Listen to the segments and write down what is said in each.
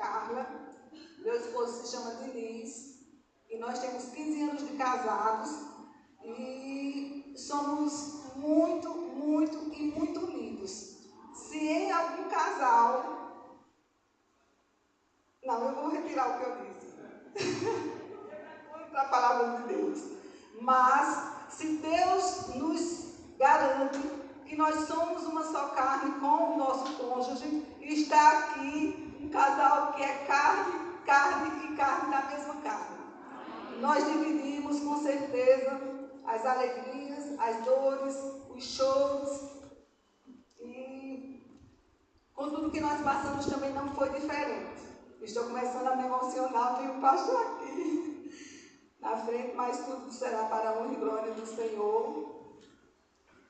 Carla, meu esposo se chama Diniz, e nós temos 15 anos de casados e somos muito, muito e muito unidos. Se em algum casal... Não, eu vou retirar o que eu disse. Para a palavra de Deus. Mas, se Deus nos garante que nós somos uma só carne com o nosso cônjuge, está aqui um casal que é carne e carne da mesma carne. Nós dividimos com certeza as alegrias, as dores, os choros, e com tudo que nós passamos também não foi diferente. Estou começando a me emocionar, tenho um pastor aqui na frente, mas tudo será para a honra e glória do Senhor.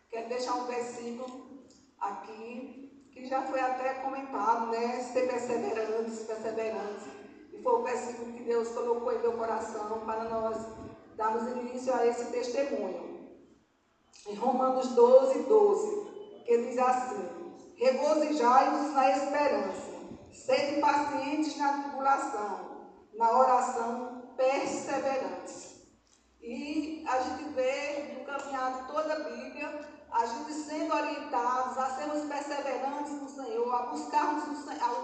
Quero deixar um versículo aqui, que já foi até comentado, né? Ser perseverantes, perseverantes. E foi o versículo que Deus colocou em meu coração para nós darmos início a esse testemunho. Em Romanos 12, 12, que diz assim: regozijai-vos na esperança, sede pacientes na tribulação, na oração perseverantes. E a gente vê no caminhar de toda a Bíblia, a gente sendo orientados a sermos perseverantes no Senhor, a buscarmos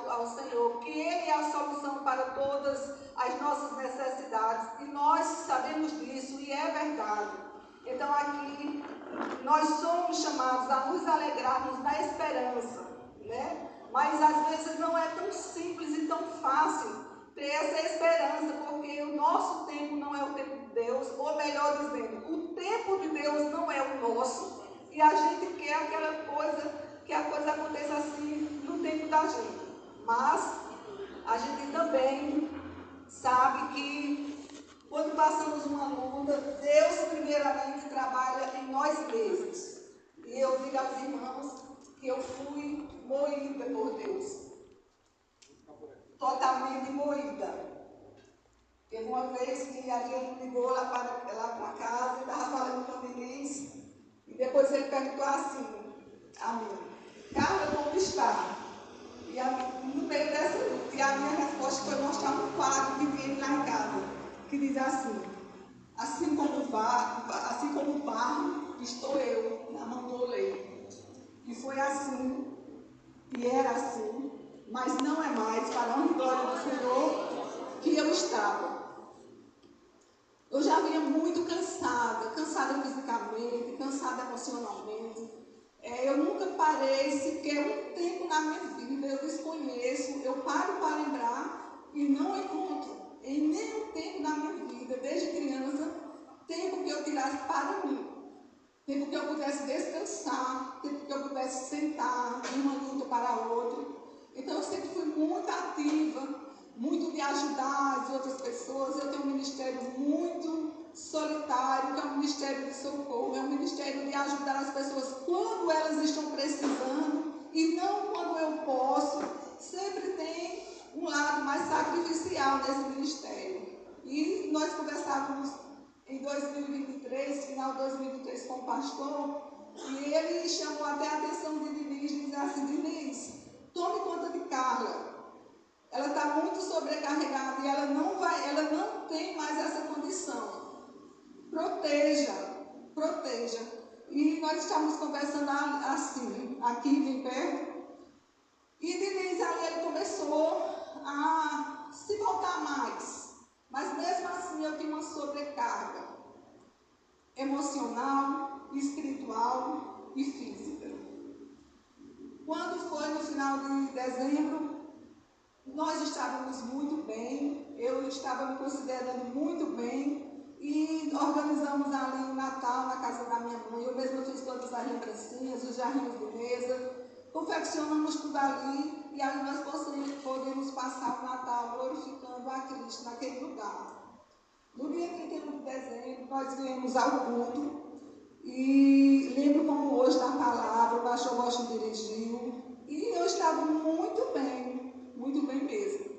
ao Senhor, que Ele é a solução para todas as nossas necessidades. E nós sabemos disso e é verdade. Então aqui nós somos chamados a nos alegrarmos na esperança, né? Mas às vezes não é tão simples e tão fácil ter essa esperança, porque o nosso tempo não é o tempo de Deus, ou melhor dizendo, o tempo de Deus não é o nosso, e a gente quer aquela coisa, que a coisa aconteça assim no tempo da gente. Mas a gente também sabe que quando passamos uma luta, Deus primeiramente trabalha em nós mesmos. E eu digo aos irmãos que eu fui moída por Deus. Totalmente moída. Teve uma vez que a gente ligou lá para a casa e estava falando com o Diniz, e depois ele perguntou assim a mim: Carla, como está? E no meio dessa luta, e a minha resposta foi mostrar um quadro que tem lá em casa, que diz assim: assim como o barro, estou eu na mão do oleiro. E foi assim, e era assim, mas não é mais, para a honra e glória do Senhor, que eu estava. Eu já vinha muito cansada fisicamente, cansada emocionalmente. Eu nunca parei sequer um tempo na minha vida, eu desconheço, eu paro para lembrar e não encontro em nenhum tempo na minha vida, desde criança, tempo que eu tirasse para mim. Tempo que eu pudesse descansar, tempo que eu pudesse sentar de uma luta para a outra. Então eu sempre fui muito ativa, muito de ajudar as outras pessoas. Eu tenho um ministério muito solitário, que é um ministério de socorro, é um ministério de ajudar as pessoas quando elas estão precisando e não quando eu posso. Sempre tem um lado mais sacrificial nesse ministério. E nós conversávamos em 2023, final de 2023, com o pastor, e ele chamou até a atenção de Diniz, diz assim: Diniz, tome conta de Carla. Ela está muito sobrecarregada e ela não tem mais essa condição. Proteja. E nós estávamos conversando assim, aqui bem perto, e Diniz ali ele começou a se voltar mais. Mas mesmo assim eu tinha uma sobrecarga emocional, espiritual e física. Quando foi no final de dezembro, nós estávamos muito bem, eu estava me considerando muito bem e organizamos ali o Natal na casa da minha mãe. Eu mesma fiz todas as lembrancinhas, os jarrinhos de mesa, confeccionamos tudo ali e aí nós podemos passar o Natal glorificando a Cristo naquele lugar. No dia 31 de dezembro, nós viemos ao culto e lembro como hoje da palavra, o pastor Washington dirigiu e eu estava muito bem mesmo.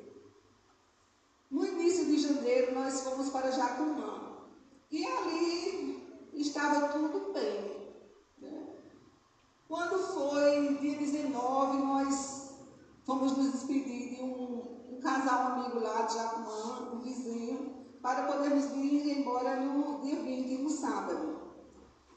No início de janeiro, nós fomos para Jacumã e ali estava tudo bem, né? Quando foi dia 19, nós fomos nos despedir de um casal amigo lá de Jacumã, um vizinho, para podermos vir embora no dia 20, no sábado.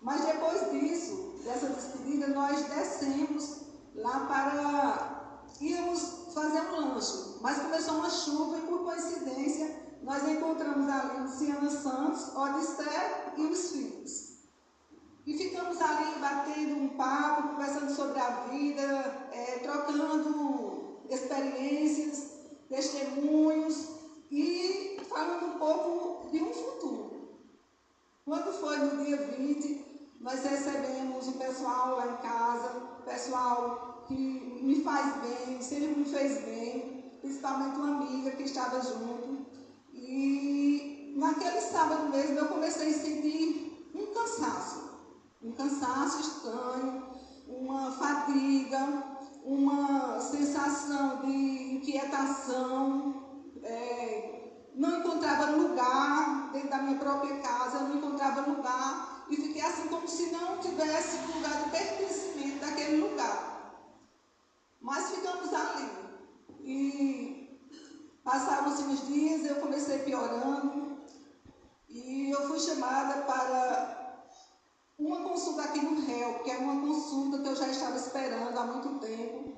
Mas depois disso, dessa despedida, nós descemos lá para íamos fazer um lanche. Mas começou uma chuva e, por coincidência, nós encontramos ali Luciana Santos, Odisté e os filhos. E ficamos ali batendo um papo, conversando sobre a vida, trocando experiências, testemunhos e falando um pouco de um futuro. Quando foi no dia 20, nós recebemos o pessoal lá em casa, pessoal que me faz bem, sempre me fez bem, principalmente uma amiga que estava junto. E naquele sábado mesmo eu comecei a sentir um cansaço estranho, uma fadiga, uma sensação de inquietação, não encontrava lugar dentro da minha própria casa, eu não encontrava lugar e fiquei assim como se não tivesse lugar de pertencimento daquele lugar. Mas ficamos ali e passaram-se uns dias, eu comecei piorando e eu fui chamada para uma consulta aqui no REL, que é uma consulta que eu já estava esperando há muito tempo,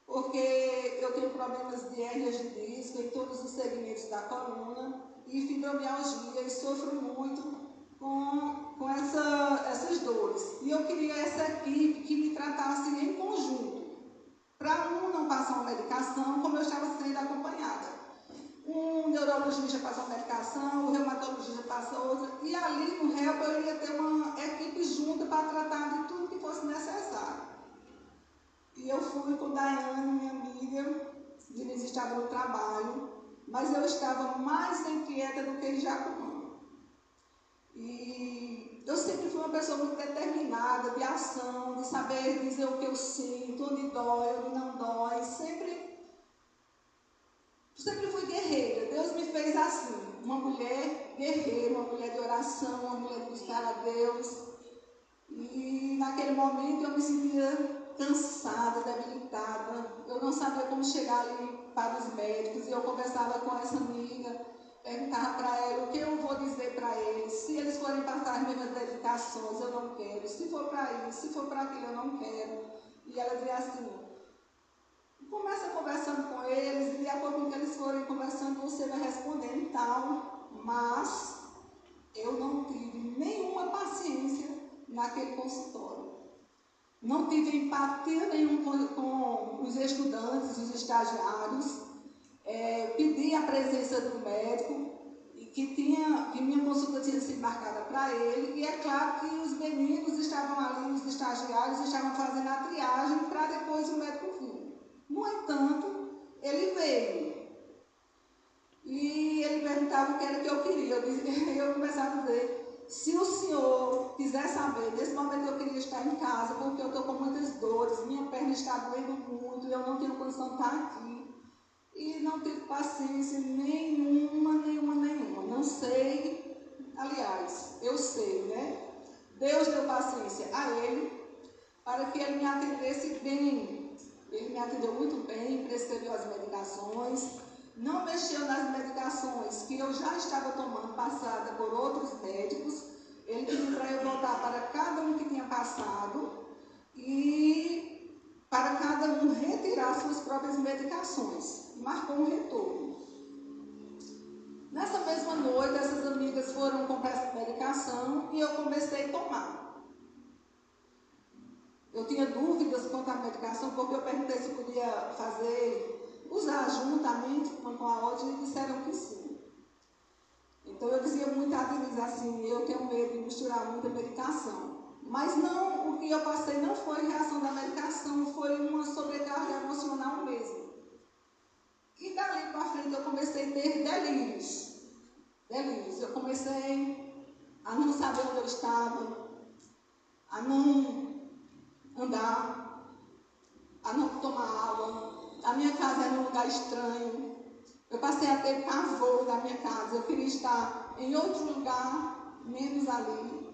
porque eu tenho problemas de hérnias de disco em todos os segmentos da coluna e fibromialgia e sofro muito com essas dores. E eu queria essa equipe que me tratasse em conjunto, para não passar uma medicação como eu estava sendo acompanhada. Um neurologista passa uma medicação, o reumatologista passa outra, e ali no RELP eu ia ter uma equipe junta para tratar de tudo que fosse necessário. E eu fui com Daiane, minha amiga, Denise estava no trabalho, mas eu estava mais inquieta do que em Jacumã. E eu sempre fui uma pessoa muito determinada, de ação, de saber dizer o que eu sinto, onde dói, onde não dói, sempre fui guerreira. Deus me fez assim, uma mulher guerreira, uma mulher de oração, uma mulher de buscar a Deus. E naquele momento eu me sentia cansada, debilitada. Eu não sabia como chegar ali para os médicos. E eu conversava com essa amiga, perguntava para ela o que eu vou dizer para eles. Se eles forem passar as mesmas dedicações, eu não quero. Se for para isso, se for para aquilo, eu não quero. E ela dizia assim: começa conversando com eles, e de acordo com que eles forem conversando, você vai respondendo e tal. Mas eu não tive nenhuma paciência naquele consultório. Não tive empatia nenhuma com os estudantes, os estagiários. Pedi a presença do médico, e que minha consulta tinha sido marcada para ele, e é claro que os meninos estavam ali, os estagiários estavam fazendo a triagem para depois o médico vir. No entanto, ele veio. E ele perguntava o que era que eu queria. Eu começava a dizer: se o senhor quiser saber, nesse momento eu queria estar em casa, porque eu estou com muitas dores, minha perna está doendo muito, eu não tenho condição de estar aqui. E não tive paciência nenhuma. Não sei, aliás, eu sei, né? Deus deu paciência a ele, para que ele me atendesse bem. Ele me atendeu muito bem, prescreveu as medicações, não mexeu nas medicações que eu já estava tomando, passada por outros médicos. Ele pediu para eu voltar para cada um que tinha passado e para cada um retirar suas próprias medicações. Marcou um retorno. Nessa mesma noite, essas amigas foram comprar essa medicação e eu comecei a tomar. Eu tinha dúvidas quanto à medicação, porque eu perguntei se podia usar juntamente com a outra, e disseram que sim. Então eu dizia muito a Denise assim: eu tenho medo de misturar muita medicação. Mas não, o que eu passei não foi reação da medicação, foi uma sobrecarga emocional mesmo. E dali para frente eu comecei a ter delírios. Eu comecei a não saber onde eu estava, a não andar, a não tomar água. A minha casa era um lugar estranho. Eu passei a ter pavor da minha casa. Eu queria estar em outro lugar, menos ali.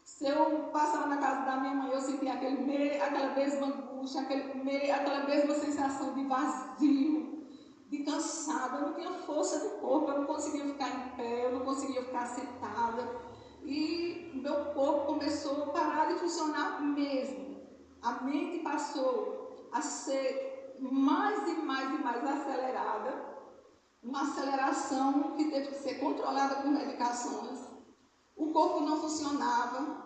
Se eu passava na casa da minha mãe, eu sentia aquela mesma angústia, aquela mesma sensação de vazio, de cansada, eu não tinha força do corpo, eu não conseguia ficar em pé, eu não conseguia ficar sentada. E meu corpo começou a parar de funcionar mesmo. A mente passou a ser mais e mais e mais acelerada, uma aceleração que teve que ser controlada por medicações. O corpo não funcionava,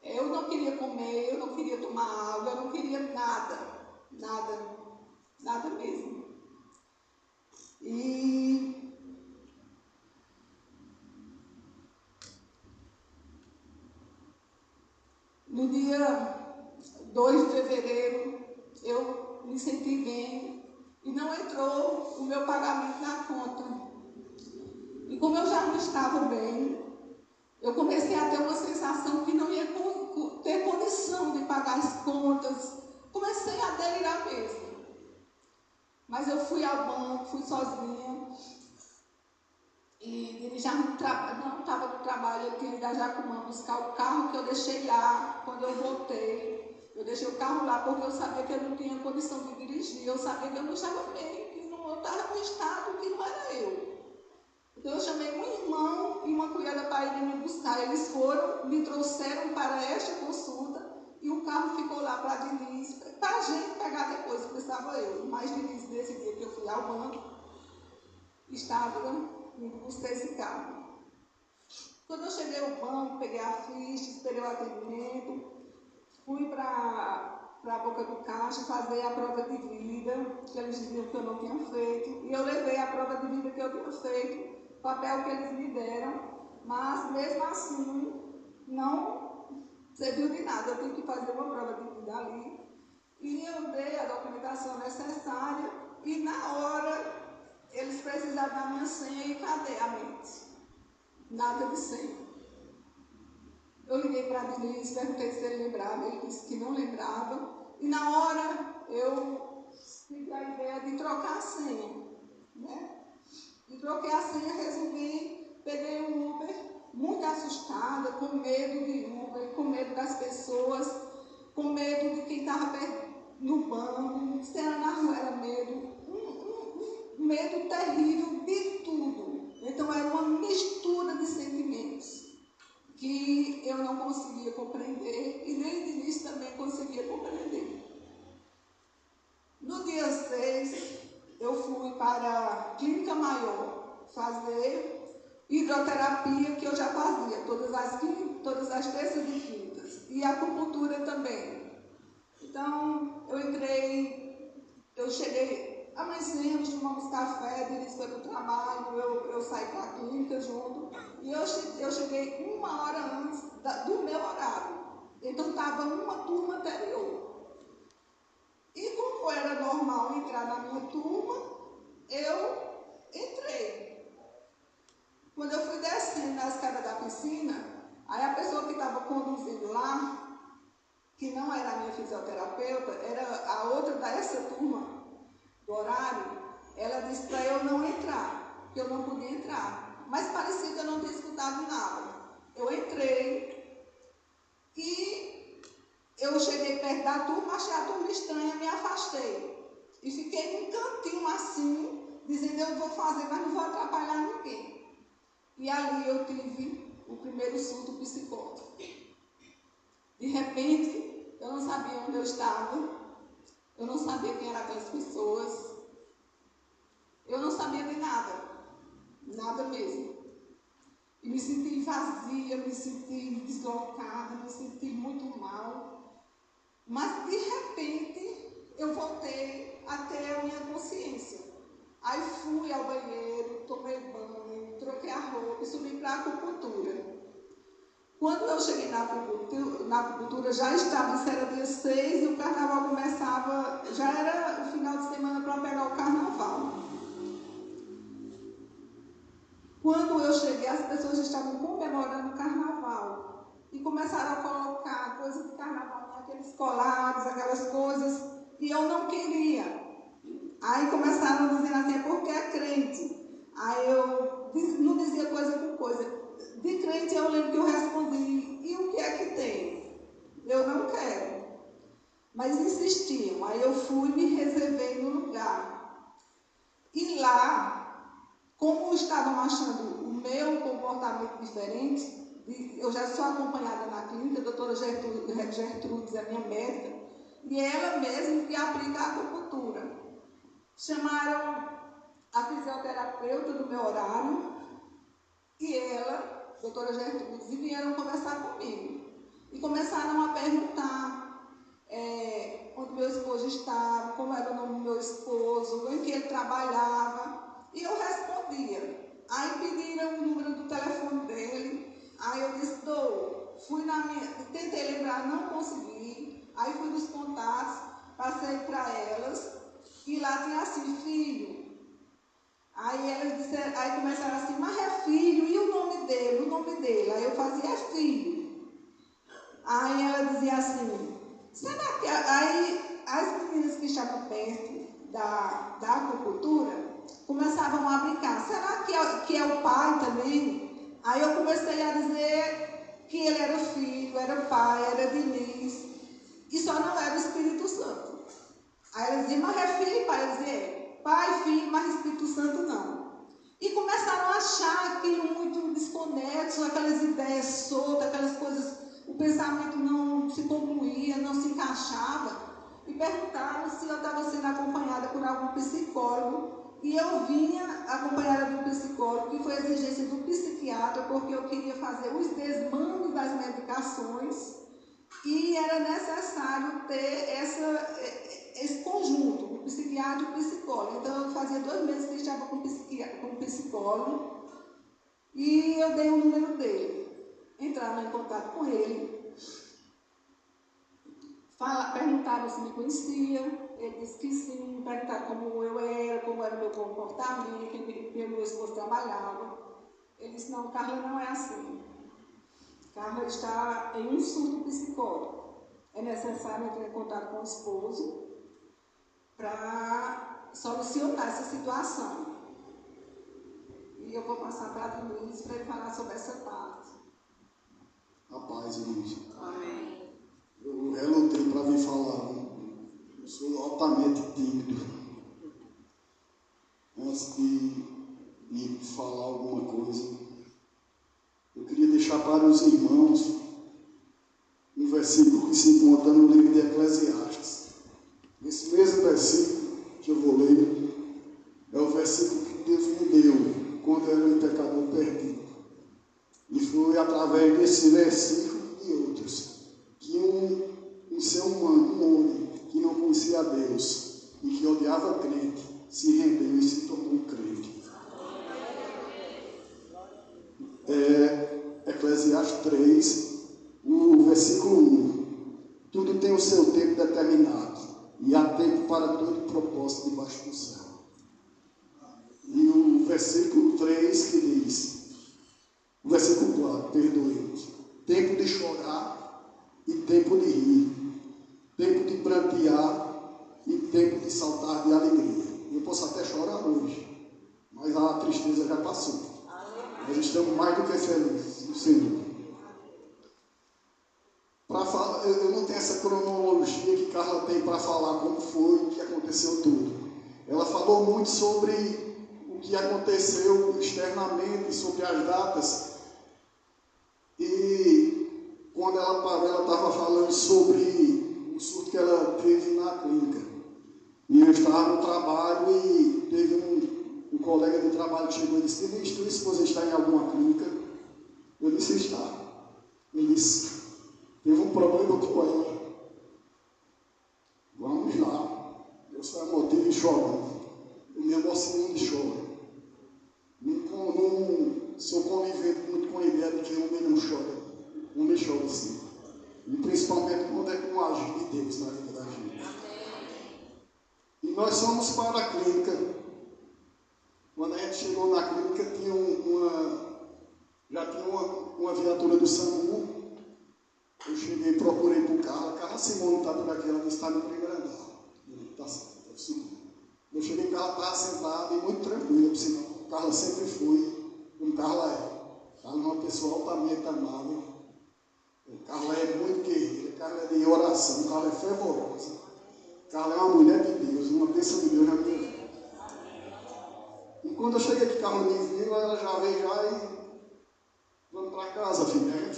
eu não queria comer, eu não queria tomar água, eu não queria nada, nada mesmo. E no dia 2 de fevereiro, eu me senti bem e não entrou o meu pagamento na conta. E como eu já não estava bem, eu comecei a ter uma sensação que não ia ter condição de pagar as contas. Comecei a delirar mesmo. Mas eu fui ao banco, fui sozinha. E ele já não estava no trabalho, eu tinha ido a Jacumã buscar o carro que eu deixei lá. Quando eu voltei, eu deixei o carro lá porque eu sabia que eu não tinha condição de dirigir. Eu sabia que eu não estava bem, que eu estava num estado que não era eu. Então eu chamei um irmão e uma cunhada para irem me buscar. Eles foram, me trouxeram para esta consulta e o carro ficou lá para a Denise, para a gente pegar depois, porque estava eu. Mas Denise, nesse dia que eu fui ao banco, estava indo buscar esse carro. Quando eu cheguei ao banco, peguei a ficha, esperei o atendimento, fui para a boca do caixa fazer a prova de vida, que eles diziam que eu não tinha feito, e eu levei a prova de vida que eu tinha feito, papel que eles me deram, mas mesmo assim não serviu de nada. Eu tive que fazer uma prova de vida ali e eu dei a documentação necessária e na hora eles precisavam da minha senha e cadê a mente? Nada de senha. Eu liguei para a Denise, perguntei se ele lembrava, ele disse que não lembrava e na hora eu tive a ideia de trocar a senha, né? E troquei a senha, resolvi, peguei um Uber, muito assustada, com medo de Uber, com medo das pessoas, com medo de quem estava no banco, se era na rua, era medo, um medo terrível de tudo. Então era uma mistura de sentimentos que eu não conseguia compreender e nem de início também conseguia compreender. No dia 6, eu fui para a Clínica Maior fazer hidroterapia, que eu já fazia todas as terças e quintas, e acupuntura também. Então, eu cheguei, amanhecemos, tomamos café, Denise foi para o trabalho, eu saí para a clínica junto, e eu cheguei 1 hora antes do meu horário. Então, estava uma turma anterior. E como era normal entrar na minha turma, eu entrei. Quando eu fui descendo na escada da piscina, aí a pessoa que estava conduzindo lá, que não era a minha fisioterapeuta, era a outra dessa turma, do horário, ela disse para eu não entrar, que eu não podia entrar. Mas parecia que eu não tinha escutado nada. Eu entrei e eu cheguei perto da turma, achei a turma estranha, me afastei. E fiquei num cantinho assim, dizendo, eu vou fazer, mas não vou atrapalhar ninguém. E ali eu tive o primeiro surto psicótico. De repente, eu não sabia onde eu estava, eu não sabia quem eram aquelas pessoas, eu não sabia de nada, nada mesmo. E me senti vazia, me senti deslocada, me senti muito mal. Mas, de repente, eu voltei a ter a minha consciência. Aí fui ao banheiro, tomei banho, troquei a roupa e subi para a acupuntura. Quando eu cheguei na acupuntura, já estava, isso era dia 6 e o carnaval começava, já era o final de semana para pegar o carnaval. Quando eu cheguei, as pessoas estavam comemorando o carnaval e começaram a colocar coisas de carnaval, aqueles colares, aquelas coisas, e eu não queria. Aí começaram a dizer assim, é porque é crente. Aí eu não dizia coisa com coisa. De crente eu lembro que eu respondi, e o que é que tem? Eu não quero. Mas insistiam, aí eu fui e me reservei no lugar. lá, como estavam achando o meu comportamento diferente, eu já sou acompanhada na clínica, a doutora Gertrudes é minha médica, e ela mesma que aplica a acupuntura. Chamaram a fisioterapeuta do meu horário e ela, a doutora Gertrudes, e vieram conversar comigo. E começaram a perguntar onde meu esposo estava, como era o nome do meu esposo, em que ele trabalhava. E eu respondia. Aí pediram o número do telefone dele. Aí eu disse, tentei lembrar, não consegui. Aí fui nos contatos, passei para elas. E lá tinha assim, filho. Aí elas disseram, aí começaram assim, mas é filho, e o nome dele? O nome dele? Aí eu fazia, é filho. Aí ela dizia assim, será que... Aí as meninas que estavam perto da acupuntura começavam a brincar, será que é o pai também? Aí eu comecei a dizer que ele era filho, era pai, era Diniz, e só não era o Espírito Santo. Aí elas diziam, mas é filho e pai? Eu dizia, pai, filho, mas Espírito Santo não. E começaram a achar aquilo muito desconexo, aquelas ideias soltas, aquelas coisas, o pensamento não se concluía, não se encaixava. E perguntaram se eu estava sendo acompanhada por algum psicólogo. E eu vinha acompanhada do psicólogo, que foi a exigência do psiquiatra, porque eu queria fazer os desmandos das medicações. E era necessário ter esse conjunto, o psiquiatra e o psicólogo. Então, eu fazia 2 meses que eu estava com o psicólogo e eu dei o número dele. Entraram em contato com ele, perguntaram se me conhecia, ele disse que sim, perguntaram como eu era, como era o meu comportamento, que meu esposo trabalhava. Ele disse, não, Carla não é assim. Carla está em um surto psicótico. É necessário entrar em contato com o esposo para solucionar essa situação. E eu vou passar para a Luiz para ele falar sobre essa parte. Rapaz, Luiz. Amém. Eu relutei para vir falar. Eu sou altamente tímido. Antes de falar alguma coisa, eu queria deixar para os irmãos um versículo que se encontra no livro de Eclesiastes. Esse mesmo versículo que eu vou ler é o versículo que Deus me deu quando eu era um pecador perdido. E foi através desse versículo e outros que um ser humano, um homem que não conhecia a Deus e que odiava crente, se rendeu e se tornou um crente. Eclesiastes 3, o versículo 1. Tudo tem o seu tempo determinado, e há tempo para todo propósito debaixo do céu. E o versículo 3 que diz, o versículo 4, perdoemos, tempo de chorar e tempo de rir, tempo de prantear e tempo de saltar de alegria. Eu posso até chorar hoje, mas a tristeza já passou. Nós estamos mais do que felizes no Senhor. Eu não tenho essa cronologia que Carla tem para falar como foi, o que aconteceu tudo. Ela falou muito sobre o que aconteceu externamente, sobre as datas. E quando ela parou, ela estava falando sobre o surto que ela teve na clínica. E eu estava no trabalho e teve um colega de trabalho que chegou e disse, tua esposa está em alguma clínica? Eu disse, está. Ele disse, teve um problema com ela. Vamos lá. Eu sou emotivo e chorando. Eu me emociono e choro. Não sou conivente muito com a ideia de que o homem não chora. O homem chora sim. E principalmente quando é com o agir de Deus na vida da gente. E nós fomos para a clínica. Quando a gente chegou na clínica, já tinha uma viatura do SAMU. Eu cheguei e procurei por Carla. Carla Simone está por aqui, ela está no primeiro andar. Está certo, é o segundo. Eu cheguei e Carla estava sentada e muito tranquila, por sinal. Carla sempre foi, como Carla é. Carla é uma pessoa altamente amável. Carla é muito guerreira, Carla é de oração, Carla é fervorosa. Carla é uma mulher de Deus, uma bênção de Deus na minha vida. Quando eu cheguei aqui, Carla me viu, ela já veio e vamos para casa, filho. A gente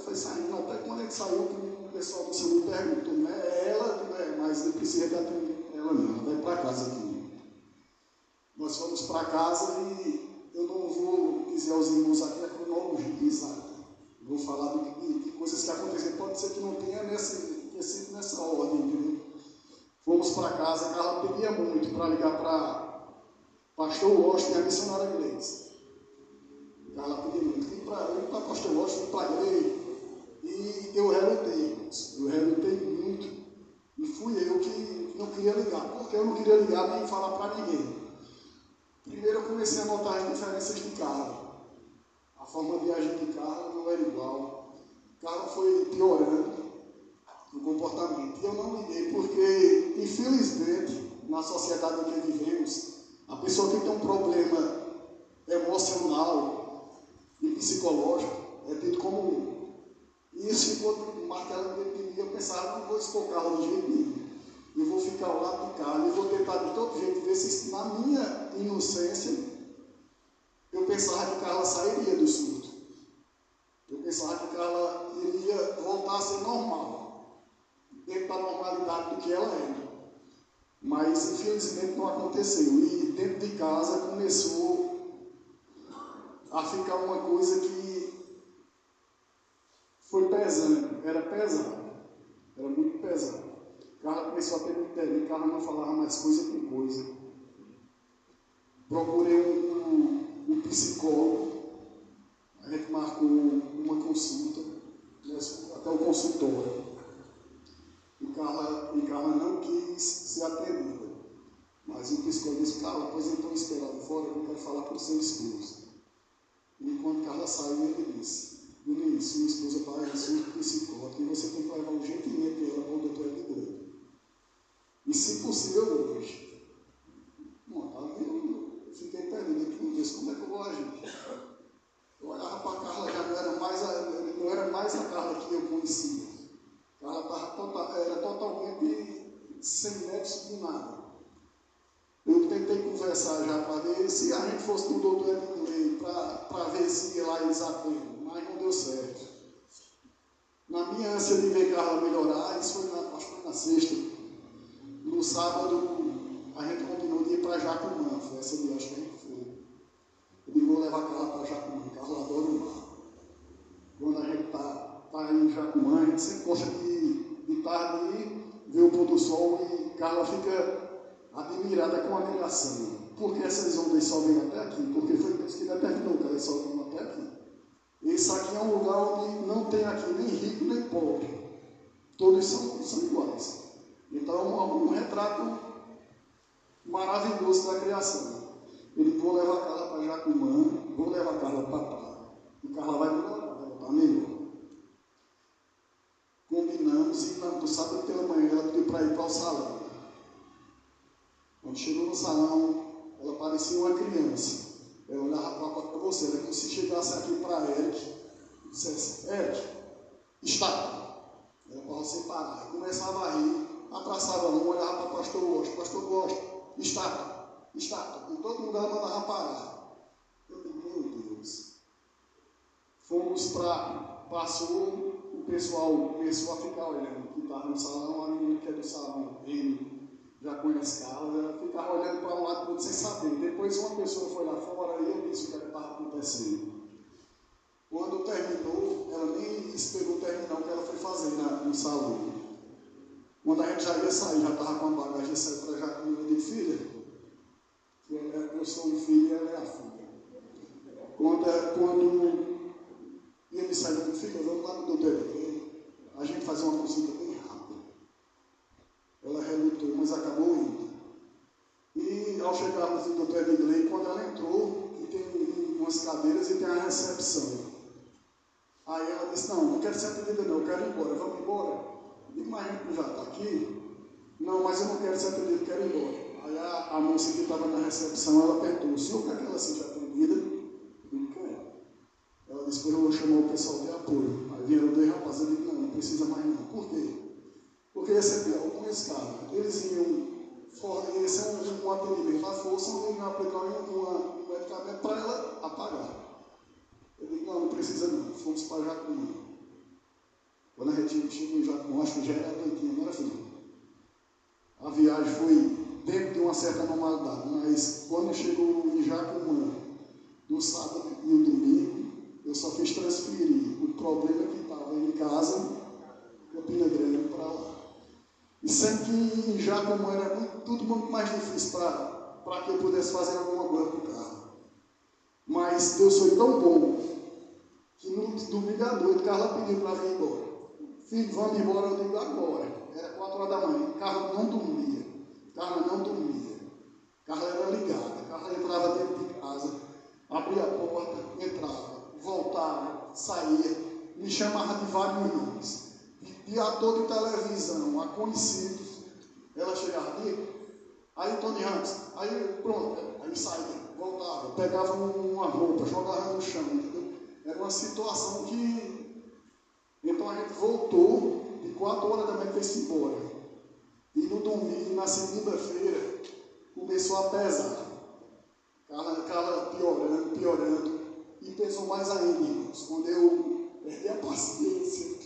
foi saindo, até quando a gente saiu, o pessoal do segundo perguntou, né? É ela, mas não precisa atender ela não, ela vai para casa aqui. Nós fomos para casa e eu não vou dizer aos irmãos aqui a cronologia exata. Vou falar de coisas que aconteceram. Pode ser que não tenha nessa ordem, entendeu? Fomos para casa, a Carla pedia muito para ligar para Pastor Washington e a missionária Gleice. Carla pedia muito, vim para Pastor Washington, vim para Gleice. E eu relutei, irmãos. Eu relutei muito. E fui eu que não queria ligar. Porque eu não queria ligar nem falar para ninguém. Primeiro eu comecei a notar as diferenças de Carla. A forma de agir de Carla não era igual. Carla foi piorando o comportamento. E eu não liguei porque, infelizmente, na sociedade em que vivemos, a pessoa que tem um problema emocional e psicológico é tido como e isso ficou martelando dentro de mim. Eu pensava, não vou expor Carla de jeito nenhum. Eu vou ficar ao lado de Carla, eu vou tentar de todo jeito ver se na minha inocência eu pensava que Carla sairia do surto. Eu pensava que Carla iria voltar a ser normal, dentro da normalidade do que ela era. Mas infelizmente não aconteceu. E dentro de casa começou a ficar uma coisa que foi pesando, era pesado, era muito pesado. Carla começou a ter muito interesse, Carla não falava mais coisa com coisa. Procurei um psicólogo, a gente marcou uma consulta, até o consultório. E Carla não quis ser atendida. Mas o psicólogo disse, Carla, pois então esperando fora, eu quero falar com o seu esposo. E quando Carla saiu, ele disse, sua esposa vai em surto psicótico e você tem que levar urgentemente ela para o doutor Edgley. E se possível hoje. Bom, eu fiquei perdido aqui, meu Deus, como é que eu vou agir? Eu olhava para a Carla, já não era mais a Carla que eu conhecia. Carla era totalmente sem nexo de nada. Eu tentei conversar já para ver se a gente fosse no doutor Edgley para ver se lá eles atendem, mas não deu certo. Na minha ânsia de ver Carla melhorar, isso foi acho que foi na sexta. No sábado, a gente combinou de ir para Jacumã, foi essa viagem que a gente foi. Eu digo, vou levar a Carla para Jacumã, Carla adora o mar. Quando a gente está em Jacumã, a gente sempre gosta de tarde ir, ver o pôr do sol e Carla fica admirada com a admiração. Por que essas ondas só vêm até aqui? Porque foi Deus que determinou que elas só vêm até aqui. Esse aqui é um lugar onde não tem aqui nem rico nem pobre. Todos são iguais. Então, um retrato maravilhoso da criação. Ele vou levar a Carla para Jacumã, vou levar a Carla para praia. E Carla vai melhorar, vai voltar melhor. Combinamos e no sábado pela manhã ela pediu para ir para o salão. Quando chegou no salão, ela parecia uma criança. Ela olhava para você, era como se chegasse aqui para Eric e dissesse, Eric, está. Era para você parar. E começava a rir. Atraçava um, olhava para o pastor Washington, estátua. Em todo lugar ela mandava parar. Eu digo, meu Deus. Fomos passou, o pessoal começou a ficar olhando, que estava no salão, a menina que é do salão, ele já conhece Carla, ela ficava olhando para um lado e outro sem saber. Depois uma pessoa foi lá fora e eu disse o que estava acontecendo. Quando terminou, ela nem esperou terminar o que ela foi fazer no salão. Quando a gente já ia sair, já estava com a bagagem, saiu para Jacumã, eu digo, filha, eu sou um filho e ela é a filha. Quando ele saiu, eu digo, filha, vamos lá no doutor Edgley, a gente fazer uma consulta bem rápida. Ela relutou, mas acabou indo. E ao chegarmos no doutor Edgley, quando ela entrou, e tem umas cadeiras e tem a recepção. Aí ela disse, não quero ser atendida não, eu quero ir embora, vamos embora. Digo, mas a gente já está aqui? Não, mas eu não quero ser atendido, quero ir embora. Aí a moça que estava na recepção, ela perguntou, o senhor quer que ela seja atendida? Eu digo, quero. Ela disse, pois eu vou chamar o pessoal de apoio. Aí vieram dois rapazes, eu digo, não precisa mais não. Por quê? Porque ia ser pior com esse cara. Eles iam, esse é um atendimento à força, onde eles iam aplicar um medicamento para ela apagar. Eu digo, não precisa não, fomos para Jacumã. Quando a gente chegou em Jacumã, acho que já era noitinha, não era filho. A viagem foi dentro de uma certa normalidade, mas quando chegou em Jacumã, no sábado e no domingo, eu só fiz transferir o problema que estava em casa, Campina Grande, para lá. E sempre que em Jacumã era tudo muito mais difícil para que eu pudesse fazer alguma coisa para o carro. Mas Deus foi tão bom que no domingo à noite, Carla pediu para vir embora. Filho, vamos embora, eu digo agora. Era 4 horas da manhã, Carla não dormia. Carla não dormia. Carla era ligada. Carla entrava dentro de casa, abria a porta, entrava, voltava, saía, me chamava de vários nomes. De ator de televisão, a conhecidos. Ela chegava ali, aí Tony Hanks, aí pronto, aí saía, voltava, pegava uma roupa, jogava no chão, entendeu? Era uma situação que... Então a gente voltou, de 4 horas da manhã foi-se embora. E no domingo, na segunda-feira, começou a pesar. Carla piorando, e pesou mais ainda, irmãos. Quando eu perdi a paciência,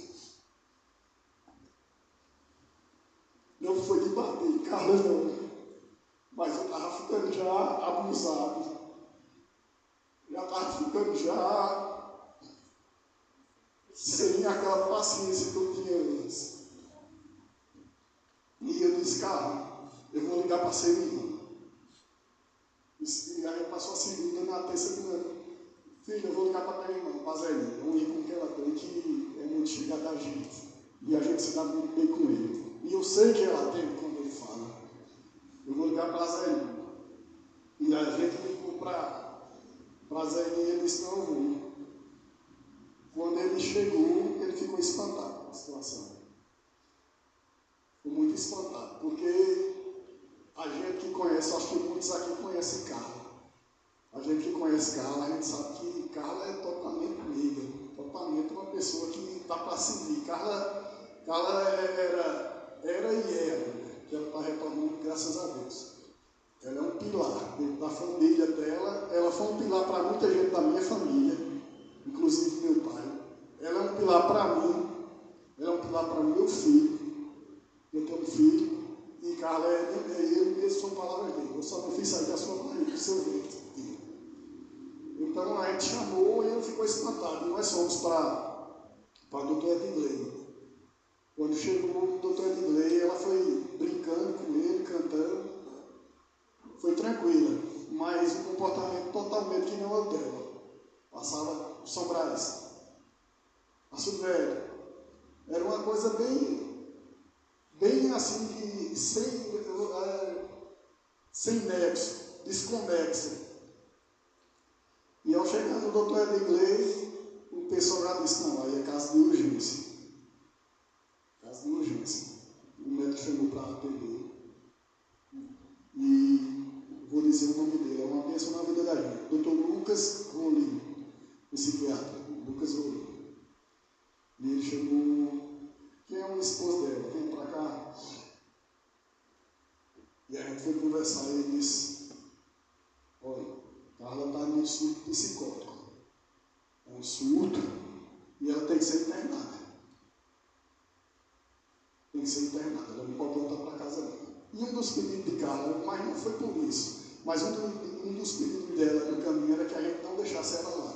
não foi de bater, Carla não, mas eu estava ficando já abusado, já estava ficando já sem aquela paciência que eu tinha antes. E eu disse, Carla, eu vou ligar para a Serina. E aí passou a segunda, na terça, filho, eu vou ligar para a tua irmã, para a Zélia, é um ícone que ela tem que é muito chegada a gente. E a gente se dá muito bem com ele. E eu sei que ela tem quando ele fala. Eu vou ligar para a Zélia. E a gente ligou para a Zélia e ele disse, não, eu vou. Quando ele chegou, ele ficou espantado com a situação. Ficou muito espantado, porque a gente que conhece, acho que muitos aqui conhecem Carla. A gente que conhece Carla, a gente sabe que Carla é totalmente amiga, totalmente uma pessoa que está para servir. Carla era e é, que ela está retornando, graças a Deus. Ela é um pilar dentro da família dela, ela foi um pilar para muita gente da minha família, inclusive meu pai. Ela é um pilar para mim, ela é um pilar para o meu filho. Eu tenho um filho, e Carla ele mesmo são palavras dele. Eu só não fiz sair da sua barriga, do seu ventre. Então a gente chamou e ele ficou espantado. E nós fomos para a doutora Edgley. Quando chegou o doutor Edgley, ela foi brincando com ele, cantando. Foi tranquila, mas o comportamento totalmente que não é o dela. Passava o São Brás, Aço Velho. Era uma coisa bem assim, que sem nexo, desconexo. E ao chegar no doutor Edgley, o pessoal já disse, não, aí é caso de urgência. Caso de urgência. O médico chamou para atender. E vou dizer o nome dele, é uma bênção na vida da gente. Doutor Lucas Rolim, psiquiatra. Lucas Rolim. E ele chegou, quem é o esposo dela? Vem para cá. E a gente foi conversar e ele disse, olha, Carla está num surto psicótico. É um surto e ela tem que ser internada. Tem que ser internada, ela não pode voltar para casa não. E um dos pedidos de Carla, mas não foi por isso, mas um dos pedidos dela no caminho era que a gente não deixasse ela lá.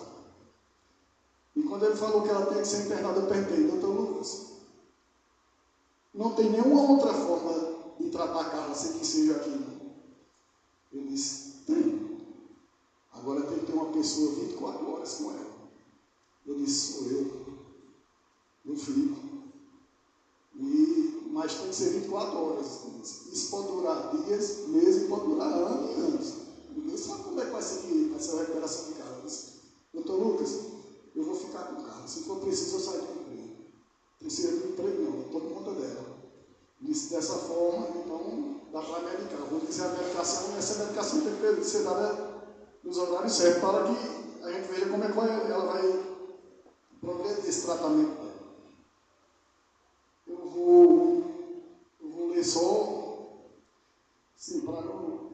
E quando ele falou que ela tem que ser internada, eu perguntei, doutor Lucas, não tem nenhuma outra forma de tratar a Carla sem que seja aqui, não? Ele disse, tem. Agora tem que ter uma pessoa 24 horas com ela. Eu disse, sou eu fico. Mas tem que ser 24 horas. Isso pode durar dias, meses, pode durar anos e anos. Ninguém sabe como é que vai ser essa recuperação de Carla. Eu disse, doutor Lucas, eu vou ficar com Carla. Se for preciso, eu saio do emprego. Precisa de emprego não, eu estou por conta dela. Disse dessa forma, então dá para medicar. Eu vou dizer a medicação, e essa medicação tem que ser dada nos horários certos, para que a gente veja como é que ela vai progredir esse tratamento dela. Eu vou ler só, sim, para não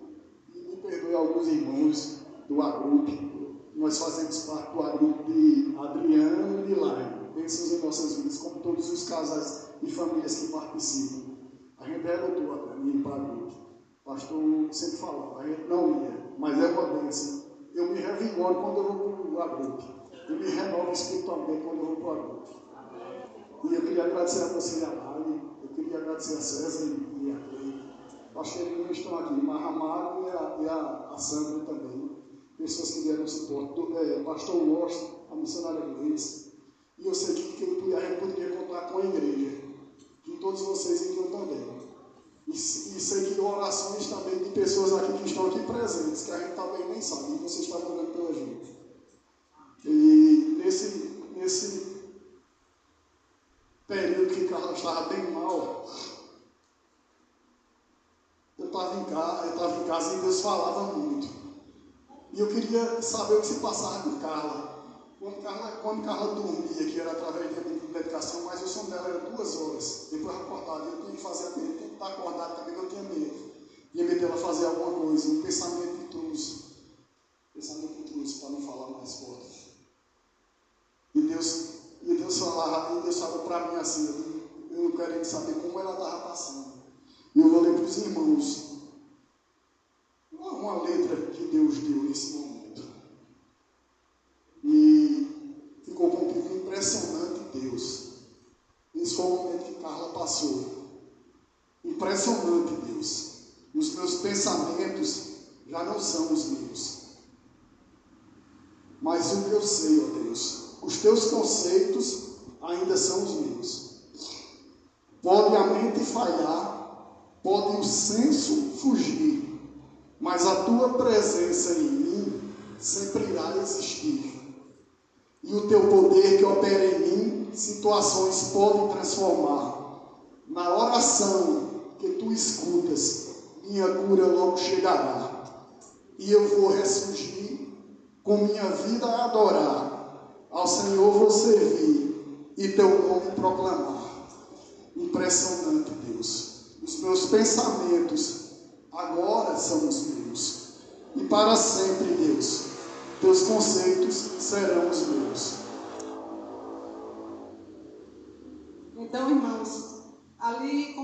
me perdoe alguns irmãos, do agrupe. Nós fazemos parte do agrupe de Adriano e de Laine. Bênçãos em nossas vidas, como todos os casais e famílias que participam. A gente é lutou para ir para o agrupe. O pastor sempre falava, a gente não ia, mas é uma bênção. Eu me revigoro quando eu vou para o agrupe. Eu me renovo espiritualmente quando eu vou para o agrupe. E eu queria agradecer a você e a Lari, eu queria agradecer a César e a Cleide. Acho que eles não estão aqui, mas a Mari e a Sandra também. Pessoas que deram suporte. Pastor Washington, a missionária Gleice. E eu sei que a gente poderia contar com a igreja, de todos vocês e eu também. E sei que orações também de pessoas aqui que estão aqui presentes, que a gente talvez nem sabe, que vocês estão orando pela gente. E nesse período que Carla estava bem mal, eu estava em casa e Deus falava muito. E eu queria saber o que se passava com Carla. Quando Carla dormia, que era através de medicação, mas o sono dela era 2 horas. Depois acordada, eu tinha que fazer aquele tempo de estar acordado também, que eu tinha medo. Tinha medo dela fazer alguma coisa, um pensamento intruso. Pensamento intruso, para não falar mais forte. E Deus falou para mim assim, eu querendo saber como ela estava passando. E eu falei para os irmãos, uma letra que Deus deu nesse momento. E ficou comigo impressionante Deus. Esse foi o momento que Carla passou. Impressionante Deus. Os meus pensamentos já não são os meus. Mas o que eu sei, ó Deus, os teus conceitos ainda são os meus. Pode a mente falhar, pode o senso fugir, mas a tua presença em mim sempre irá existir. E o teu poder que opera em mim, situações pode transformar. Na oração que tu escutas, minha cura logo chegará. E eu vou ressurgir, com minha vida a adorar. Ao Senhor vou servir e teu nome proclamar. Impressionante, Deus. Os meus pensamentos agora são os meus. E para sempre, Deus, teus conceitos serão os meus. Então, irmãos, ali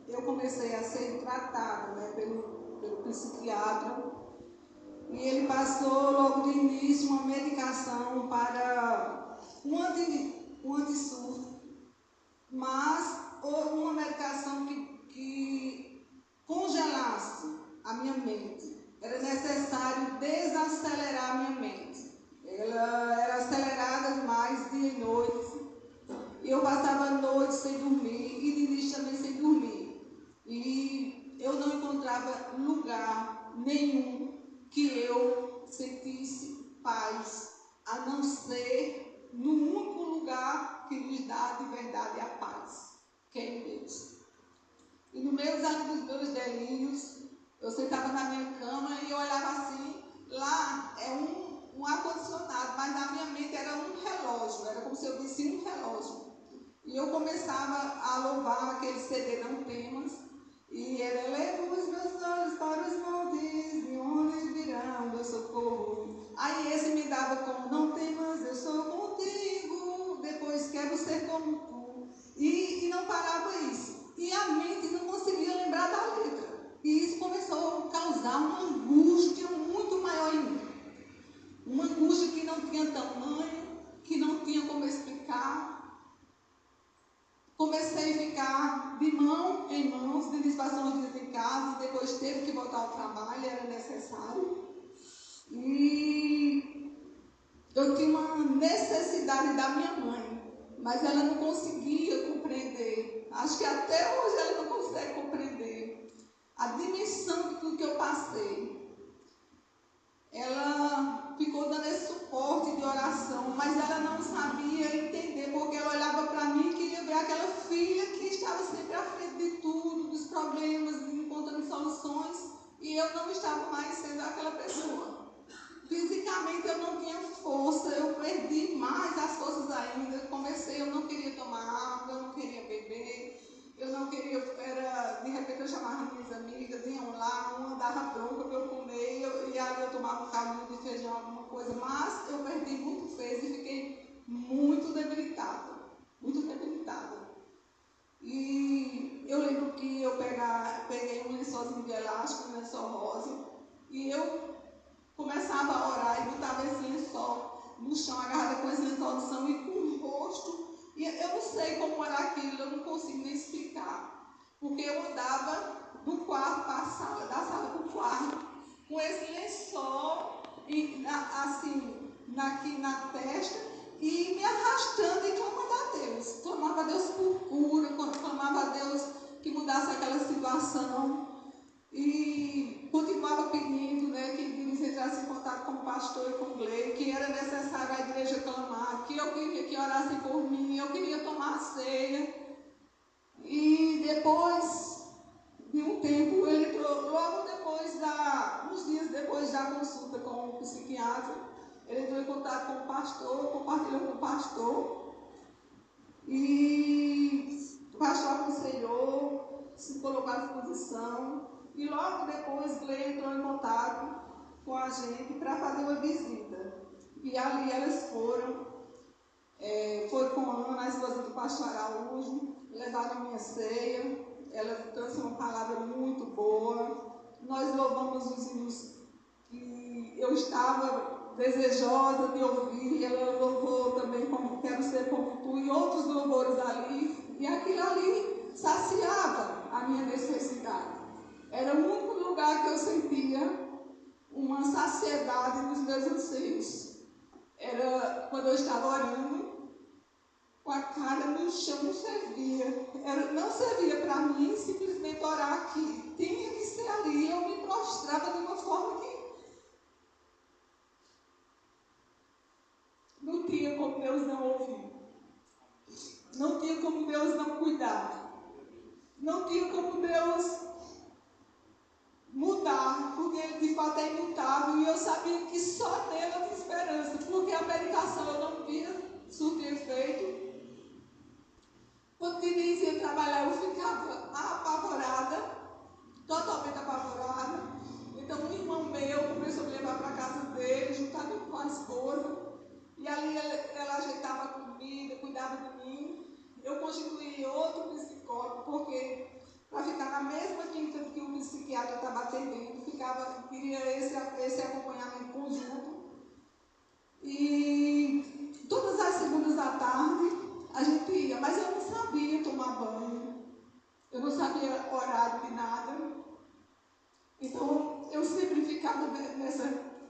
eu comecei a ser tratada, né, pelo psiquiatra, e ele passou logo de início uma medicação para um antissurto, mas uma medicação que congelasse a minha mente. Era necessário desacelerar a minha mente. Ela era acelerada demais dia e noite. E eu passava noites sem dormir e de início também sem dormir. E eu não encontrava lugar nenhum que eu sentisse paz, a não ser no único lugar que nos dá de verdade a paz, que é em Deus. E no meio dos meus delírios, eu sentava na minha cama e eu olhava assim, lá é um ar-condicionado, mas na minha mente era um relógio, era como se eu visse um relógio. E eu começava a louvar aquele CD Não Temas, e era elevo os meus olhos para os montes, de onde virá o meu socorro. Aí esse me dava como não temas, eu sou contigo, depois quero ser como tu. E não parava isso. E a mente não conseguia lembrar da letra. E isso começou a causar uma angústia muito maior em mim. Uma angústia que não tinha tamanho, que não tinha como explicar. Comecei a ficar de mão em mãos, de passou uns dias em casa, depois teve que voltar ao trabalho, era necessário. E eu tinha uma necessidade da minha mãe, mas ela não conseguia compreender. Acho que até hoje ela não consegue compreender a dimensão de tudo que eu passei. Ela ficou dando esse suporte de oração, mas ela não sabia entender, porque ela olhava para mim e queria ver aquela filha que estava sempre à frente de tudo, dos problemas, encontrando soluções, e eu não estava mais sendo aquela pessoa. Fisicamente eu não tinha força, eu perdi mais as forças ainda. Eu não queria tomar água, eu não queria beber, eu não queria, de repente eu chamava minhas amigas, iam lá, uma dava bronca para eu comer, e aí eu tomava caldo de feijão, alguma coisa, mas eu perdi muito peso e fiquei muito debilitada, muito debilitada. E eu lembro que eu peguei um lençolzinho de elástico, um lençol rosa, e eu começava a orar e botava esse lençol no chão, agarrada com esse lençol no chão e com o rosto. E eu não sei como era aquilo, eu não consigo nem explicar. Porque eu andava do quarto para a sala, da sala para o quarto, com esse lençol assim, aqui na testa, e me arrastando e clamando a Deus. Clamava a Deus por cura, clamava a Deus que mudasse aquela situação. E continuava pedindo, né, que Deus entrasse em contato com o pastor e com o Glei, que era necessário a igreja clamar, que eu queria que orassem por mim, eu queria tomar a ceia. E depois de um tempo, ele entrou, logo depois uns dias depois da consulta com o psiquiatra, ele entrou em contato com o pastor, compartilhou com o pastor, e o pastor aconselhou, se colocou à disposição. E logo depois, Glei entrou em contato com a gente para fazer uma visita. E ali elas foram, foi com a Ana, a esposa do pastor Araújo, levaram a minha ceia, ela trouxe uma palavra muito boa. Nós louvamos os hinos que eu estava desejosa de ouvir, ela louvou também como Quero Ser Como Tu, e outros louvores ali, e aquilo ali saciava a minha necessidade. Era o único lugar que eu sentia uma saciedade nos meus anseios. Era quando eu estava orando, com a cara no chão, não servia. Não servia para mim simplesmente orar aqui. Tinha que ser ali. Eu me prostrava de uma forma que não tinha como Deus não ouvir. Não tinha como Deus não cuidar. Não tinha como Deus mudar, porque ele de fato é imutável, e eu sabia que só nele eu tinha esperança, porque a medicação eu não via surtir efeito. Quando Denise ia trabalhar, eu ficava apavorada, totalmente apavorada. Então um irmão meu começou a me levar para a casa dele, juntamente com a esposa, e ali ela ajeitava a comida, cuidava de mim. Eu constituí outro psicólogo, porque para ficar na mesma clínica que o psiquiatra estava atendendo, queria esse acompanhamento conjunto. E todas as segundas da tarde a gente ia, mas eu não sabia tomar banho, eu não sabia horário de nada. Então eu sempre ficava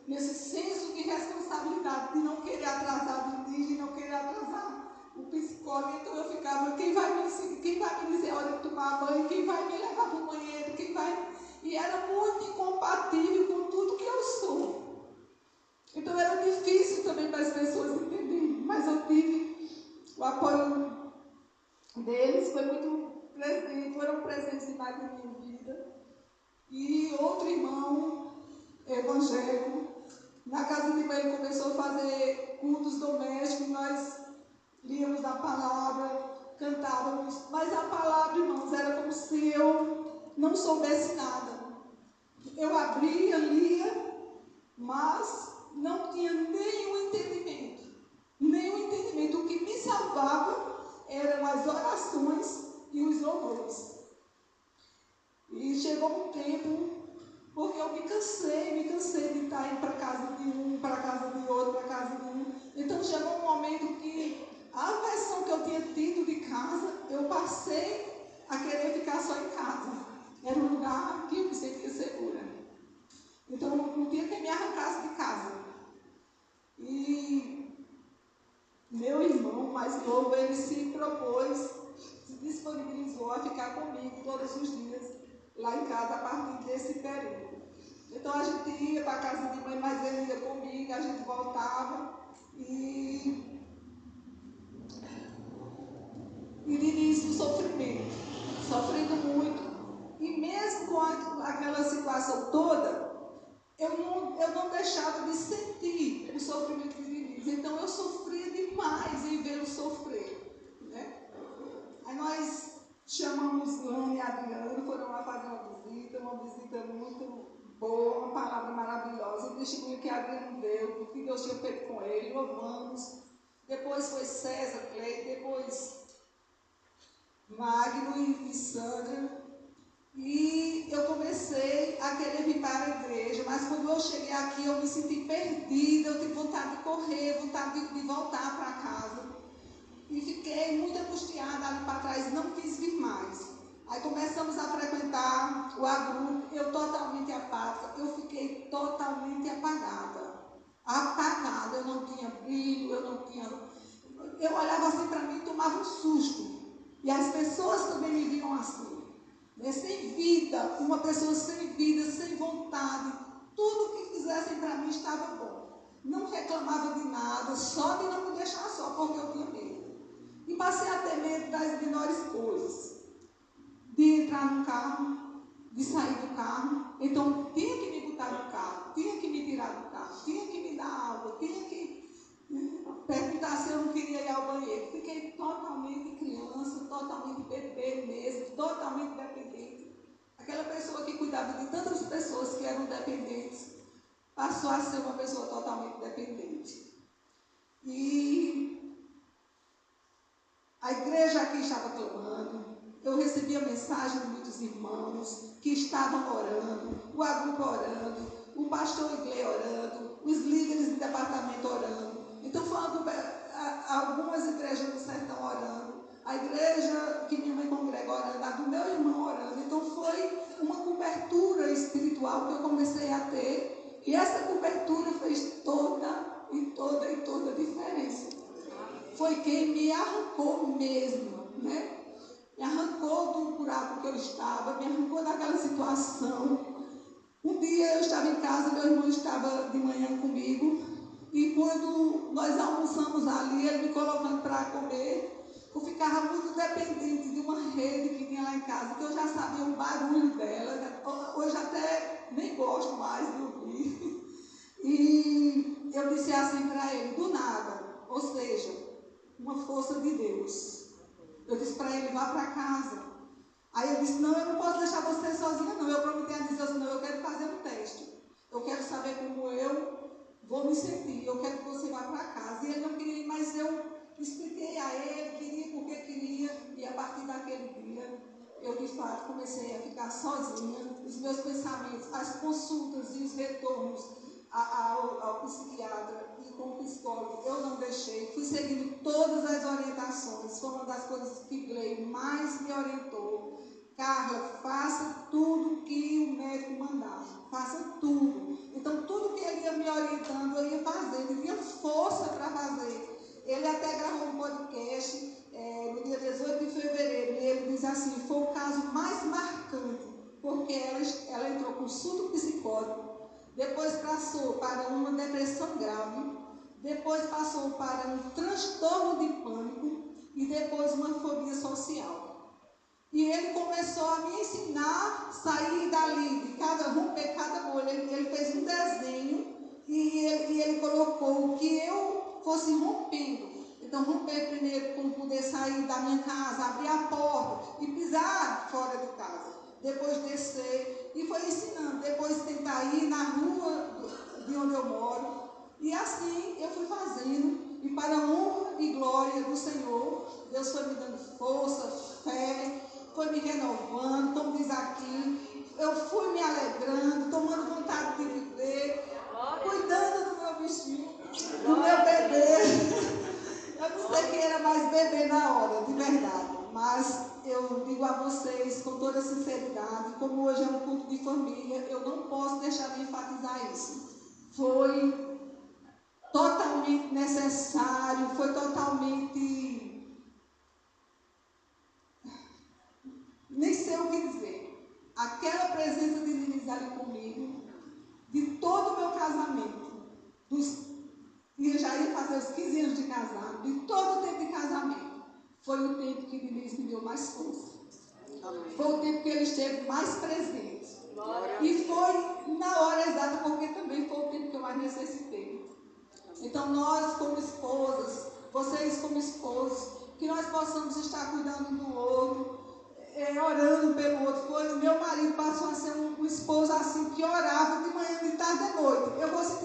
nesse senso de responsabilidade, de não querer atrasar o dia, de não querer atrasar o psicólogo. Então eu ficava, quem vai me dizer a hora de tomar banho, quem vai me levar para o banheiro, E era muito incompatível com tudo que eu sou. Então era difícil também para as pessoas entenderem, mas eu tive o apoio deles, foram presentes demais na minha vida. E outro irmão evangélico, na casa de mãe, ele começou a fazer cultos domésticos, nós líamos a palavra, cantávamos, mas a palavra, irmãos, era como se eu não soubesse nada. Eu abria, lia, mas não tinha nenhum entendimento. O que me salvava eram as orações e os louvores. E chegou um tempo, porque eu me cansei de estar indo para casa de um, para casa de outro, para casa de um. Então chegou um momento que a versão que eu tinha tido de casa, eu passei a querer ficar só em casa. Era um lugar que eu me sentia segura. Então não tinha quem me arrancasse de casa. E meu irmão mais novo, ele se disponibilizou a ficar comigo todos os dias lá em casa a partir desse período. Então a gente ia para a casa de mãe, mas ele ia comigo, a gente voltava e de início sofrendo muito. E mesmo com aquela situação toda, eu não deixava de sentir o sofrimento de Denise. Então eu sofria demais em vê-lo sofrer, né? Aí nós chamamos Lana e Adriano, foram lá fazer uma visita muito boa, uma palavra maravilhosa. testemunho que Adriano deu, o que Deus tinha feito com ele, louvamos. Depois foi César, Cleide, depois Magno e Sandra. E eu comecei a querer vir para a igreja, mas quando eu cheguei aqui eu me senti perdida, eu tive vontade de correr, vontade de voltar para casa. E fiquei muito angustiada ali para trás, não quis vir mais. Aí começamos a frequentar o agrupo, eu totalmente apática, eu fiquei totalmente apagada. Apagada, eu não tinha brilho, eu olhava assim para mim e tomava um susto. E as pessoas também me viam assim. Sem vida, uma pessoa sem vida, sem vontade, tudo que fizessem para mim estava bom. Não reclamava de nada, só de não me deixar só, porque eu tinha medo. E passei a ter medo das menores coisas. De entrar no carro, de sair do carro. Então, tinha que me botar no carro, tinha que me tirar do carro, tinha que me dar água, tinha que perguntar se eu não queria ir ao banheiro. Fiquei totalmente criança, totalmente bebê mesmo, totalmente dependente. Aquela pessoa que cuidava de tantas pessoas que eram dependentes, passou a ser uma pessoa totalmente dependente. E a igreja aqui estava clamando. Eu recebia mensagem de muitos irmãos que estavam orando, o agrupo orando, o pastor Iglê orando, os líderes do departamento orando. Então foram algumas igrejas do sertão orando, a igreja que minha mãe congrega orando, a do meu irmão orando. Então foi uma cobertura espiritual que eu comecei a ter, e essa cobertura fez toda a diferença. Foi quem me arrancou mesmo, né? Me arrancou do buraco que eu estava, me arrancou daquela situação. Um dia eu estava em casa, meu irmão estava de manhã comigo, e quando nós almoçamos ali, ele me colocando para comer, eu ficava muito dependente de uma rede que tinha lá em casa, que eu já sabia o barulho dela, hoje até nem gosto mais de ouvir. E eu disse assim para ele, do nada, ou seja, uma força de Deus. Eu disse para ele, vá para casa. Aí ele disse, não, eu não posso deixar você sozinha não. Eu prometi a Deus, não, eu quero fazer um teste. Eu quero saber como eu vou me sentir. Eu quero que você vá para casa. E ele não queria ir, mas eu expliquei a ele, queria porque queria. E a partir daquele dia, eu de fato comecei a ficar sozinha. Os meus pensamentos, as consultas e os retornos ao psiquiatra e com o psicólogo, eu não deixei, fui seguindo todas as orientações. Foi uma das coisas que Gleide mais me orientou. Carla, faça tudo que o médico mandar, faça tudo. Então tudo que ele ia me orientando, eu ia fazendo, eu tinha força para fazer. Ele até gravou um podcast no dia 18 de fevereiro, e ele diz assim, foi o caso mais marcante, porque ela entrou com surto psicótico, depois passou para uma depressão grave, depois passou para um transtorno de pânico e depois uma fobia social. E ele começou a me ensinar a sair dali, romper cada bolha. Ele fez um desenho e ele colocou que eu fosse rompendo. Então, romper primeiro com poder sair da minha casa, abrir a porta e pisar fora de casa. Depois descer, e foi ensinando, depois tentar ir na rua de onde eu moro, e assim eu fui fazendo, e para a honra e glória do Senhor, Deus foi me dando força, fé, foi me renovando, como diz aqui, eu fui me alegrando, tomando vontade de viver, cuidando do meu bichinho, do meu bebê. Eu não sei quem era mais bebê na hora, de verdade, mas eu digo a vocês com toda sinceridade, como hoje é um culto de família, eu não posso deixar de enfatizar isso. Foi totalmente necessário, foi totalmente... nem sei o que dizer. Aquela presença de Denise ali comigo, de todo o meu casamento, e eu já ia fazer os 15 anos de casado, de todo o tempo de casamento, foi o tempo que Denise me deu mais força. Foi o tempo que ele esteve mais presente. E foi na hora exata, porque também foi o tempo que eu mais necessitei. Então nós como esposas, vocês como esposos, que nós possamos estar cuidando do outro, orando pelo outro. Meu marido passou a ser um esposo assim, que orava de manhã, de tarde e de noite. Eu vou citar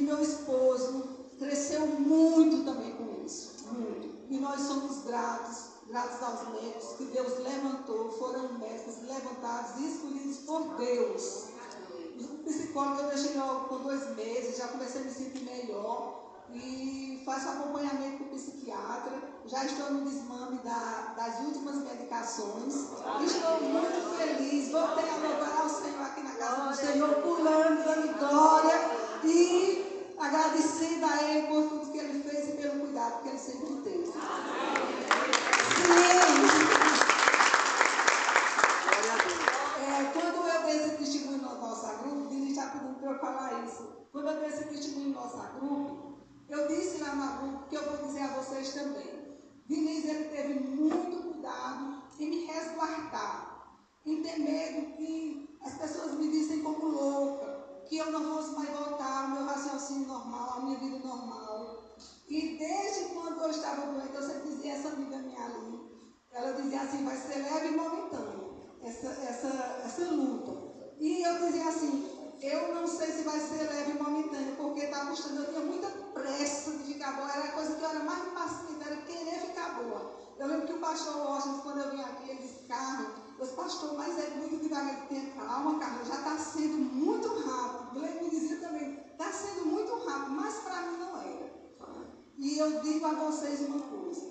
meu esposo cresceu muito também com isso, muito. E nós somos gratos aos médicos que Deus levantou, foram médicos levantados e escolhidos por Deus. O psicólogo eu deixei logo por 2 meses, já comecei a me sentir melhor. E faço acompanhamento com o psiquiatra, já estou no desmame das últimas medicações, estou muito feliz, voltei a louvar ao Senhor aqui na casa do Senhor, pulando, dando glória e agradecida a Ele por tudo que Ele fez e pelo cuidado que Ele sempre teve. Sim! Quando eu dei esse testemunho no nosso grupo, Dini está pedindo para eu falar isso, quando eu dei esse testemunho no nosso grupo, eu disse lá no grupo, que eu vou dizer a vocês também. Vinícius, ele teve muito cuidado em me resguardar, em ter medo que as pessoas me dissem como louca, que eu não fosse mais voltar ao meu raciocínio normal, à minha vida normal. E desde quando eu estava doente, eu sempre dizia essa amiga minha ali, ela dizia assim, vai ser leve e momentânea, essa luta. E eu dizia assim, eu não sei se vai ser leve e momentânea, porque estava custando, eu tinha muita pressa de ficar boa, era a coisa que eu era mais impaciente, era querer ficar boa. Eu lembro que o pastor Washington, quando eu vim aqui, ele disse, Carmen, os pastor, mas é muito devagar, tenha calma, Carmen, já está sendo muito rápido. Ele me dizia também, está sendo muito rápido, mas para mim não era. E eu digo a vocês uma coisa,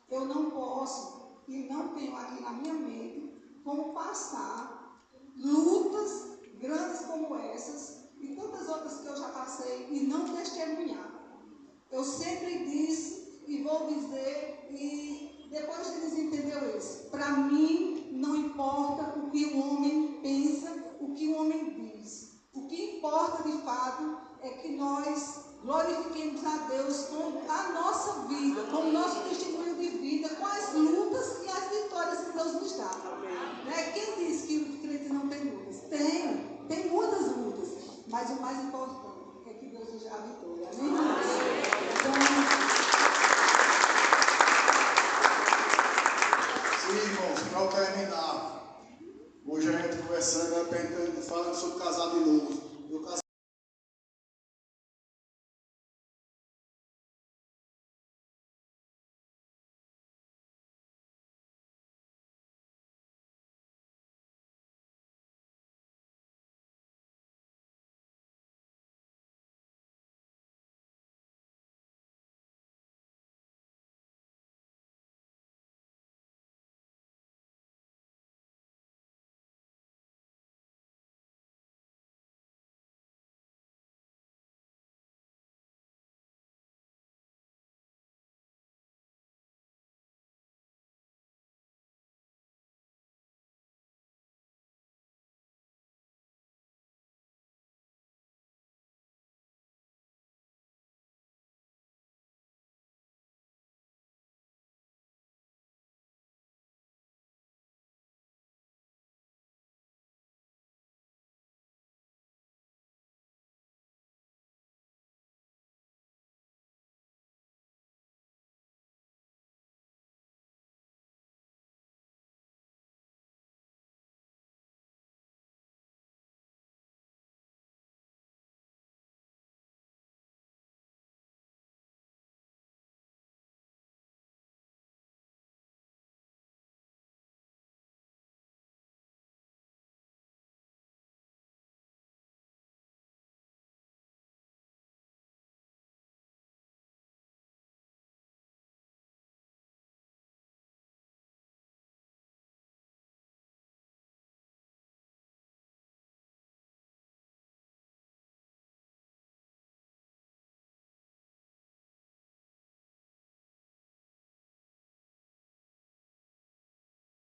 eu não posso e não tenho aqui na minha mente como passar lutas grandes como essas e tantas outras que eu já passei e não testemunhar. Eu sempre disse e vou dizer, e depois eles entenderam isso. Para mim, não importa o que o homem pensa, o que o homem diz. O que importa de fato é que nós glorifiquemos a Deus com a nossa vida, com o nosso testemunho de vida, com as lutas e as vitórias que Deus nos dá.